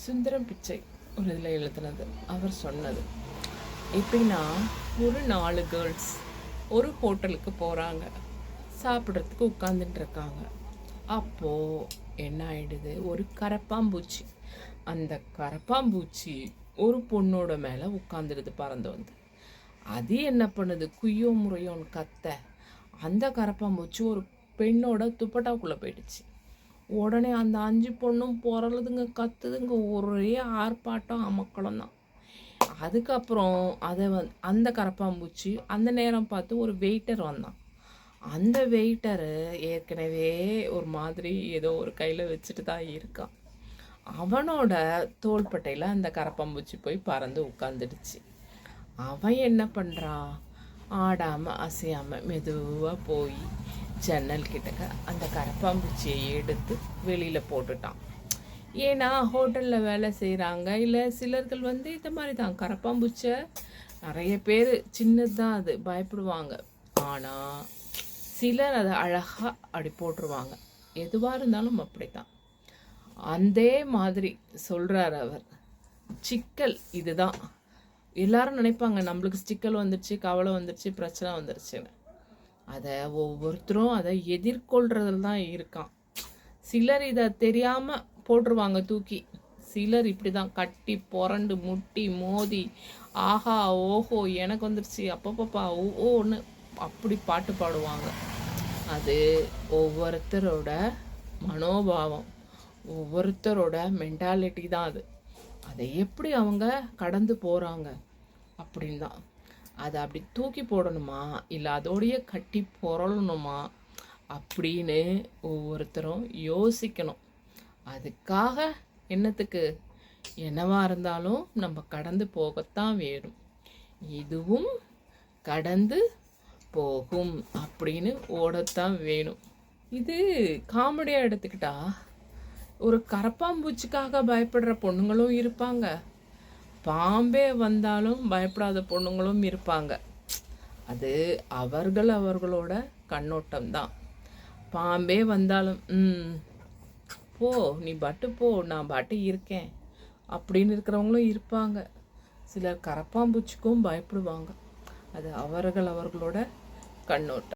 சுந்தரம் பிச்சை ஒரு இதில் எழுதுனது. அவர் சொன்னது எப்படின்னா, ஒரு 4 கேர்ள்ஸ் ஒரு ஹோட்டலுக்கு போகிறாங்க, சாப்பிட்றதுக்கு உட்காந்துட்டு இருக்காங்க. அப்போது என்ன ஆயிடுது, ஒரு கரப்பாம்பூச்சி, அந்த கரப்பாம்பூச்சி ஒரு பொண்ணோட மேலே உட்காந்துடுது பறந்து வந்து. அது என்ன பண்ணுது, குய்யோ முறையோன்னு கத்த அந்த கரப்பாம்பூச்சி ஒரு பெண்ணோட துப்பட்டாக்குள்ளே போயிடுச்சு. உடனே அந்த 5 பொண்ணும் பொறலுதுங்க, கத்துதுங்க, ஒரே ஆர்ப்பாட்டம் அமக்களம் தான். அதுக்கப்புறம் அந்த கரப்பாம்பூச்சி அந்த நேரம் பார்த்து ஒரு வெயிட்டர் வந்தான். அந்த வெயிட்டரு ஏற்கனவே ஒரு மாதிரி ஏதோ ஒரு கையில் வச்சுட்டு தான் இருக்கான். அவனோட தோள்பட்டையில் அந்த கரப்பாம்பூச்சி போய் பறந்து உட்காந்துடுச்சு. அவன் என்ன பண்ணுறான், ஆடாமல் அசையாமல் மெதுவாக போய் ஜன்னல் கிட்டக்க அந்த கரப்பாம்பூச்சியை எடுத்து வெளியில் போட்டுட்டான். ஏன்னா ஹோட்டலில் வேலை செய்கிறாங்க, இல்லை சிலர்கள் இந்த மாதிரி தான் கரப்பாம்பூச்சை நிறைய பேர் சின்னது தான் அது பயப்படுவாங்க. ஆனால் சிலர் அதை அழகாக அப்படி போட்டுருவாங்க. எதுவாக இருந்தாலும் அப்படி தான். அதே மாதிரி சொல்கிறார் அவர். சிக்கல் இதுதான். எல்லாரும் நினைப்பாங்க நம்மளுக்கு சிக்கல் வந்துடுச்சு, கவலை வந்துடுச்சு, பிரச்சனை வந்துடுச்சுன்னு. அதை ஒவ்வொருத்தரும் அதை எதிர்கொள்றதுல தான் இருக்கான். சிலர் இதை தெரியாமல் போட்டுருவாங்க தூக்கி. சிலர் இப்படி தான் கட்டி புரண்டு முட்டி மோதி ஆஹா ஓஹோ எனக்கு வந்துடுச்சு அப்பப்பப்பா ஓன்னு அப்படி பாட்டு பாடுவாங்க. அது ஒவ்வொருத்தரோட மனோபாவம், ஒவ்வொருத்தரோட மென்டாலிட்டி தான் அது. அதை எப்படி அவங்க கடந்து போகிறாங்க அப்படின்னு தான். அதை அப்படி தூக்கி போடணுமா இல்லை அதோடைய கட்டி புரளணுமா அப்படின்னு ஒவ்வொருத்தரும் யோசிக்கணும். அதுக்காக என்னத்துக்கு, என்னவா இருந்தாலும் நம்ம கடந்து போகத்தான் வேணும், இதுவும் கடந்து போகும் அப்படின்னு ஓடத்தான் வேணும். இது காமெடியாக எடுத்துக்கிட்டா ஒரு கரப்பாம்பூச்சிக்காக பயப்படுற பொண்ணுங்களும் இருப்பாங்க, பாம்பே வந்தாலும் பயப்படாத பொண்ணுங்களும் இருப்பாங்க. அது அவர்களோட கண்ணோட்டம் தான். பாம்பே வந்தாலும் போ நீ பாட்டு போ, நான் பாட்டு இருக்கேன் அப்படின்னு இருக்கிறவங்களும் இருப்பாங்க. சிலர் கரப்பாம்பூச்சிக்கும் பயப்படுவாங்க. அது அவர்களோட கண்ணோட்டம்.